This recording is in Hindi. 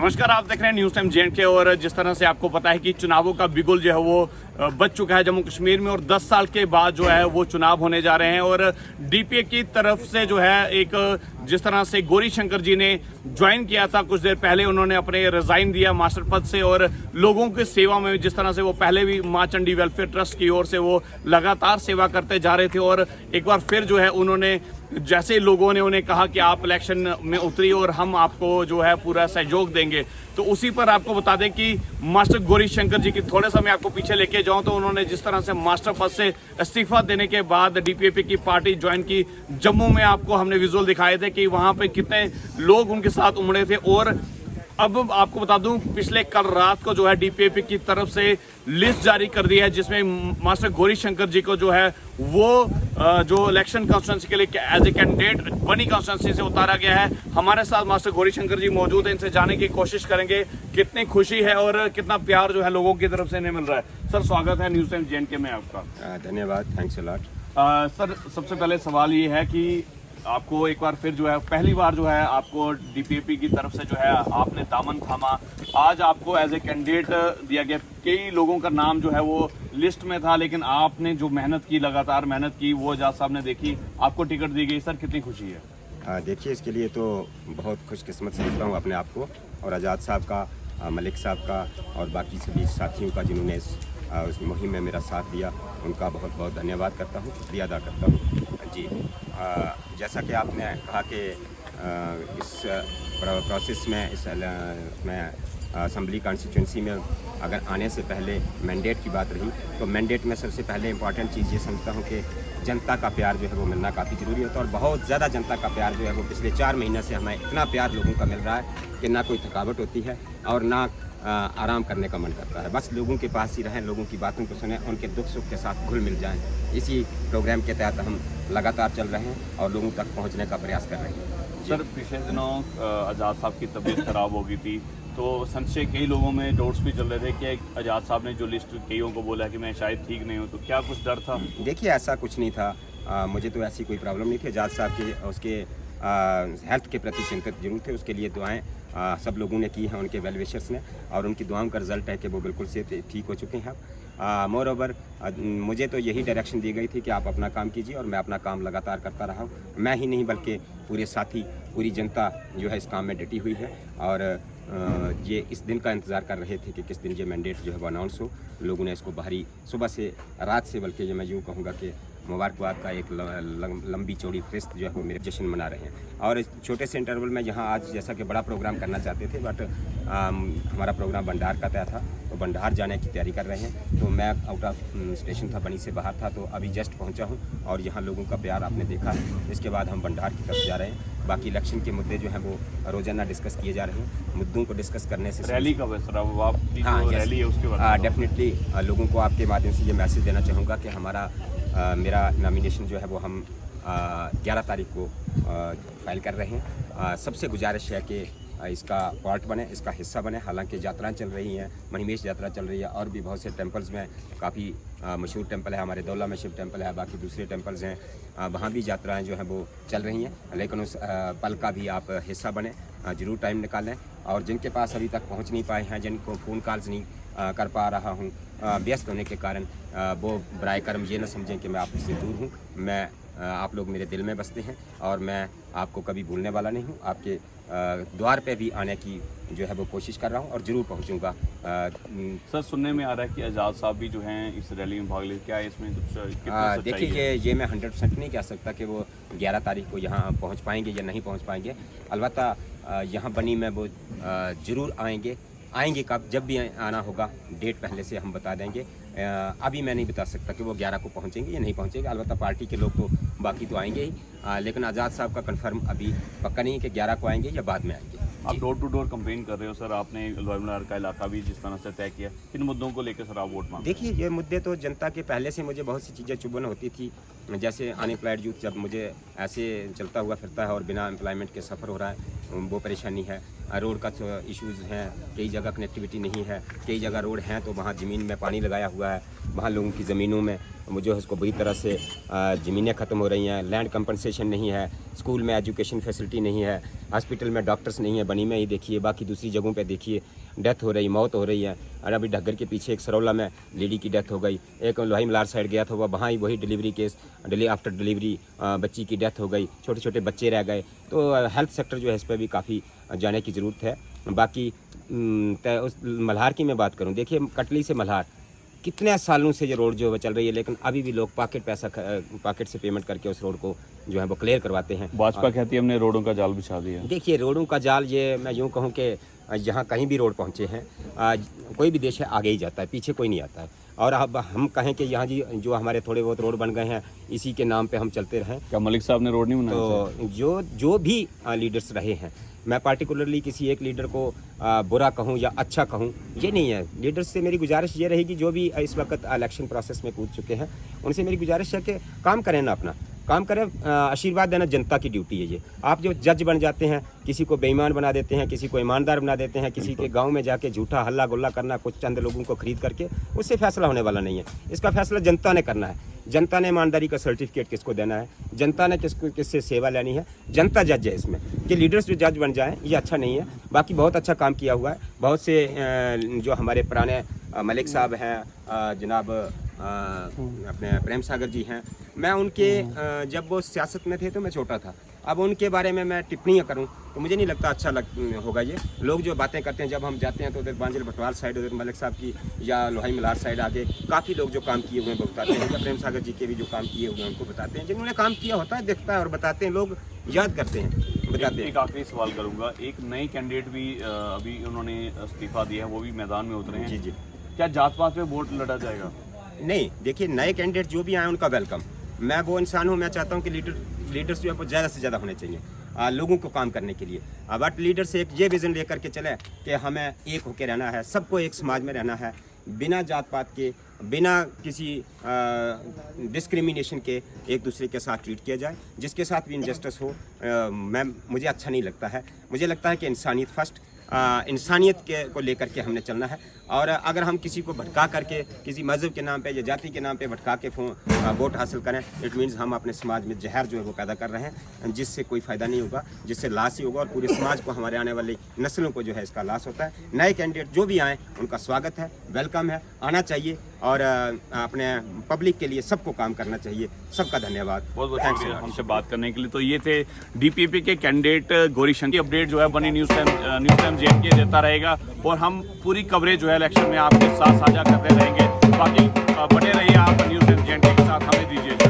नमस्कार, आप देख रहे हैं न्यूज़ टाइम जे&के। और जिस तरह से आपको पता है कि चुनावों का बिगुल जो है वो बज चुका है जम्मू कश्मीर में, और 10 साल के बाद जो है वो चुनाव होने जा रहे हैं। और डीपीए की तरफ से जो है एक जिस तरह से गौरी शंकर जी ने ज्वाइन किया था कुछ देर पहले, उन्होंने अपने रिजाइन दिया मास्टर पद से, और लोगों की सेवा में जिस तरह से वो पहले भी माँ चंडी वेलफेयर ट्रस्ट की ओर से वो लगातार सेवा करते जा रहे थे, और एक बार फिर जो है उन्होंने जैसे लोगों ने उन्हें कहा कि आप इलेक्शन में उतरिए और हम आपको जो है पूरा सहयोग देंगे, तो उसी पर आपको बता दें कि मास्टर गौरी शंकर जी की थोड़े समय आपको पीछे लेके जाऊं तो उन्होंने जिस तरह से मास्टर पद से इस्तीफा देने के बाद डीपीएपी की पार्टी ज्वाइन की। जम्मू में आपको हमने विजुअल दिखाए थे कि वहां पे कितने लोग उनके साथ उमड़े थे। और अब आपको बता दूं, पिछले कल रात को जो है डीपीएपी की तरफ से लिस्ट जारी कर दी है, जिसमें मास्टर गौरी शंकर जी को जो है वो जो इलेक्शन कॉन्स्टिट्यूंसी के लिए एज ए कैंडिडेट बनी कॉन्स्टिट्यूंसी से उतारा गया है। हमारे साथ मास्टर गौरी शंकर जी मौजूद हैं, इनसे जानने की कोशिश करेंगे कितनी खुशी है और कितना प्यार जो है लोगों की तरफ से इन्हें मिल रहा है। सर, स्वागत है न्यूज़ टाइम जे&के में आपका। धन्यवाद, थैंक्स अ लॉट। सर, सबसे पहले सवाल ये है कि आपको एक बार फिर जो है पहली बार जो है आपको डीपीएपी की तरफ से जो है आपने दामन थामा, आज आपको एज ए कैंडिडेट दिया गया। कई लोगों का नाम जो है वो लिस्ट में था, लेकिन आपने जो मेहनत की, लगातार मेहनत की, वो आजाद साहब ने देखी, आपको टिकट दी गई। सर, कितनी खुशी है? देखिए, इसके लिए तो बहुत खुशकिस्मत समझता हूँ अपने आप को, और आज़ाद साहब का, मलिक साहब का और बाकी सभी साथियों का जिन्होंने उस मुहिम में मेरा साथ दिया, उनका बहुत बहुत धन्यवाद करता हूँ, शुक्रिया अदा करता हूँ जी। जैसा कि आपने कहा कि इस प्रोसेस में, असम्बली कॉन्स्टिट्यूंसी में अगर आने से पहले मैंडेट की बात रही, तो मैंडेट में सबसे पहले इम्पॉर्टेंट चीज़ ये समझता हूँ कि जनता का प्यार जो है वो मिलना काफ़ी ज़रूरी होता है। और बहुत ज़्यादा जनता का प्यार जो है वो पिछले 4 महीने से हमें इतना प्यार लोगों का मिल रहा है कि ना कोई थकावट होती है और ना आराम करने का मन करता है। बस लोगों के पास ही रहें, लोगों की बातों को सुनें, उनके दुख सुख के साथ घुल मिल जाएं। इसी प्रोग्राम के तहत हम लगातार चल रहे हैं और लोगों तक पहुंचने का प्रयास कर रहे हैं। सर, पिछले दिनों आज़ाद साहब की तबीयत खराब हो गई थी, तो संशय कई लोगों में डाउट्स भी चल रहे थे कि आज़ाद साहब ने जो लिस्ट कईयों को बोला कि मैं शायद ठीक नहीं हूँ, तो क्या कुछ डर था? देखिए, ऐसा कुछ नहीं था। मुझे तो ऐसी कोई प्रॉब्लम नहीं थी। आज़ाद साहब के उसके हेल्थ के प्रति चिंतित जरूर थे, उसके लिए दुआएं सब लोगों ने की हैं, उनके वेल विशर्स ने, और उनकी दुआओं का रिजल्ट है कि वो बिल्कुल से ठीक हो चुके हैं। मोर ओवर मुझे तो यही डायरेक्शन दी गई थी कि आप अपना काम कीजिए, और मैं अपना काम लगातार करता रहा हूँ। मैं ही नहीं बल्कि पूरे साथी, पूरी जनता जो है इस काम में डटी हुई है, और ये इस दिन का इंतज़ार कर रहे थे कि किस दिन ये मैंडेट जो है वो अनाउंस हो। लोगों ने इसको बाहरी सुबह से रात से, बल्कि ये मैं यूँ कहूँगा कि मुबारकबाद का एक लंबी चौड़ी फेस्ट जो है वो मेरे जश्न मना रहे हैं। और इस छोटे से इंटरवल में यहाँ आज जैसा कि बड़ा प्रोग्राम करना चाहते थे, बट हमारा प्रोग्राम भंडार का तय था, तो भंडार जाने की तैयारी कर रहे हैं। तो मैं आउट ऑफ स्टेशन था, बनी से बाहर था, तो अभी जस्ट पहुँचा हूँ, और यहाँ लोगों का प्यार आपने देखा है। इसके बाद हम भंडार की तरफ जा रहे हैं। बाकी इलेक्शन के मुद्दे जो हैं वो रोजाना डिस्कस किए जा रहे हैं। मुद्दों को डिस्कस करने से रैली कब है सर? हाँ, रैली है उसके बाद डेफिनेटली लोगों को आपके माध्यम से ये मैसेज देना चाहूँगा कि मेरा नॉमिनेशन जो है वो हम 11 तारीख को फाइल कर रहे हैं। सबसे गुजारिश है कि इसका पार्ट बने, इसका हिस्सा बने। हालांकि यात्राएं चल रही हैं, मणिमेश यात्रा चल रही है, और भी बहुत से टेम्पल्स में, काफ़ी मशहूर टेम्पल है हमारे दौला में, शिव टेम्पल है, बाकी दूसरे टेम्पल्स हैं, वहाँ भी यात्राएं जो हैं वो चल रही हैं। लेकिन उस पल का भी आप हिस्सा बने, ज़रूर टाइम निकालें। और जिनके पास अभी तक पहुँच नहीं पाए हैं, जिनको फ़ोन कॉल्स नहीं कर पा रहा हूँ व्यस्त होने के कारण, वो बराए करम ये न समझें कि मैं आपसे दूर हूँ। मैं आप लोग मेरे दिल में बसते हैं, और मैं आपको कभी भूलने वाला नहीं हूँ। आपके द्वार पे भी आने की जो है वो कोशिश कर रहा हूँ, और ज़रूर पहुँचूँगा। सर, सुनने में आ रहा है कि आज़ाद साहब भी जो हैं इस रैली में भाग ले, क्या है इसमें कुछ? देखिए, ये मैं 100% नहीं कह सकता कि वो 11 तारीख को यहाँ पहुँच पाएंगे या नहीं पहुँच पाएंगे। अलबत्ता यहाँ बनी में वो ज़रूर आएंगे। कब, जब भी आना होगा, डेट पहले से हम बता देंगे। अभी मैं नहीं बता सकता कि वो 11 को पहुंचेंगे या नहीं पहुंचेंगे। अलबत्ता पार्टी के लोग तो बाकी तो आएंगे ही, लेकिन आज़ाद साहब का कंफर्म अभी पक्का नहीं है कि 11 को आएंगे या बाद में आएंगे। आप डोर टू डोर कैंपेन कर रहे हो सर, आपने लोहरदगा का इलाका भी जिस तरह से तय किया, किन मुद्दों को लेकर सर आप वोट मांगते हैं? देखिए, ये मुद्दे तो जनता के पहले से मुझे बहुत सी चीज़ें चुभन होती थी, जैसे अनएम्प्लॉयड यूथ जब मुझे ऐसे चलता हुआ फिरता है और बिना एम्प्लॉयमेंट के सफ़र हो रहा है, वो परेशानी है। रोड का इश्यूज़ हैं, कई जगह कनेक्टिविटी नहीं है, कई जगह रोड हैं तो वहाँ ज़मीन में पानी लगाया हुआ है, वहाँ लोगों की ज़मीनों में वो जो है उसको बुरी तरह से ज़मीनें ख़त्म हो रही हैं, लैंड कंपनसेशन नहीं है, स्कूल में एजुकेशन फैसिलिटी नहीं है, हॉस्पिटल में डॉक्टर्स नहीं है, बनी में ही देखिए, बाकी दूसरी जगहों पे देखिए डेथ हो रही, मौत हो रही है। और अभी ढग्गर के पीछे एक सरौला में लेडी की डेथ हो गई, एक लोहाई मलार साइड गया था, वहाँ ही वही डिलीवरी केस, आफ्टर डिलीवरी बच्ची की डेथ हो गई, छोटे छोटे बच्चे रह गए। तो हेल्थ सेक्टर जो है इस पर भी काफ़ी जाने की ज़रूरत है। बाकी उस मल्हार की मैं बात करूँ, देखिए कटली से मल्हार कितने सालों से ये रोड जो है चल रही है, लेकिन अभी भी लोग पॉकेट से पेमेंट करके उस रोड को जो है वो क्लियर करवाते हैं। भाजपा कहती है हमने रोडों का जाल बिछा दिया। देखिए रोडों का जाल, ये मैं यूँ कहूँ कि जहाँ कहीं भी रोड पहुँचे हैं, कोई भी देश है आगे ही जाता है, पीछे कोई नहीं आता है। और अब हम कहें कि यहाँ जी जो हमारे थोड़े बहुत रोड बन गए हैं, इसी के नाम पे हम चलते रहें। क्या मलिक साहब ने रोड नहीं बनाया? तो जो भी लीडर्स रहे हैं, मैं पार्टिकुलरली किसी एक लीडर को बुरा कहूं या अच्छा कहूं, ये नहीं है। लीडर्स से मेरी गुजारिश ये रहेगी, जो भी इस वक्त इलेक्शन प्रोसेस में कूद चुके हैं, उनसे मेरी गुजारिश है कि काम करें ना, अपना काम करें। आशीर्वाद देना जनता की ड्यूटी है। ये आप जो जज बन जाते हैं, किसी को बेईमान बना देते हैं, किसी को ईमानदार बना देते हैं, किसी के गांव में जाके झूठा हल्ला गुल्ला करना, कुछ चंद लोगों को खरीद करके, उससे फैसला होने वाला नहीं है। इसका फैसला जनता ने करना है। जनता ने ईमानदारी का सर्टिफिकेट किसको देना है, जनता ने किससे सेवा लेनी है, जनता जज है इसमें। कि लीडर्स जो जज बन जाएं, ये अच्छा नहीं है। बाकी बहुत अच्छा काम किया हुआ है। बहुत से जो हमारे पुराने मलिक साहब हैं, जनाब अपने प्रेम सागर जी हैं, मैं उनके जब वो सियासत में थे तो मैं छोटा था, अब उनके बारे में मैं टिप्पणियाँ करूं तो मुझे नहीं लगता अच्छा होगा। ये लोग जो बातें करते हैं, जब हम जाते हैं तो उधर बांजल बटवाल साइड, उधर मलिक साहब की या लोहाई मलार साइड आगे काफ़ी लोग जो काम किए हुए हैं वो बताते हैं, या प्रेम सागर जी के भी जो काम किए हुए हैं उनको बताते हैं। जिन्होंने काम किया होता है दिखता है और बताते हैं, लोग याद करते हैं, बताते हैं। एक आखिरी सवाल करूंगा, एक नए कैंडिडेट भी अभी उन्होंने इस्तीफा दिया है, वो भी मैदान में उतरे हैं। जी जी। क्या जात पात पे वोट लड़ा जाएगा? नहीं, देखिए नए कैंडिडेट जो भी आए उनका वेलकम। मैं वो इंसान हूँ, मैं चाहता हूँ कि लीडर्स जो है वो ज़्यादा से ज़्यादा होने चाहिए लोगों को काम करने के लिए। बट लीडर से एक ये विज़न लेकर के चले कि हमें एक होकर रहना है, सबको एक समाज में रहना है, बिना जात पात के, बिना किसी डिस्क्रिमिनेशन के एक दूसरे के साथ ट्रीट किया जाए। जिसके साथ भी इनजस्टिस हो मुझे अच्छा नहीं लगता है। मुझे लगता है कि इंसानियत फर्स्ट, इंसानियत को लेकर के हमने चलना है। और अगर हम किसी को भटका करके, किसी मज़हब के नाम पे या जाति के नाम पे भटका के वोट हासिल करें, इट मीन्स हम अपने समाज में जहर जो है वो पैदा कर रहे हैं, जिससे कोई फ़ायदा नहीं होगा, जिससे लॉस ही होगा और पूरे समाज को, हमारे आने वाली नस्लों को जो है इसका लॉस होता है। नए कैंडिडेट जो भी आएँ उनका स्वागत है, वेलकम है, आना चाहिए और अपने पब्लिक के लिए सबको काम करना चाहिए। सबका धन्यवाद, बहुत बहुत शुक्रिया हमसे बात करने के लिए। तो ये थे डीपीपी के कैंडिडेट गौरीशंकर। अपडेट जो है बनी न्यूज़ टाइम JNK देता रहेगा और हम पूरी कवरेज जो है इलेक्शन में आपके साथ साझा करते रहेंगे। बाकी बने रहिए आप न्यूज़ टाइम JNK के साथ, हमें दीजिए।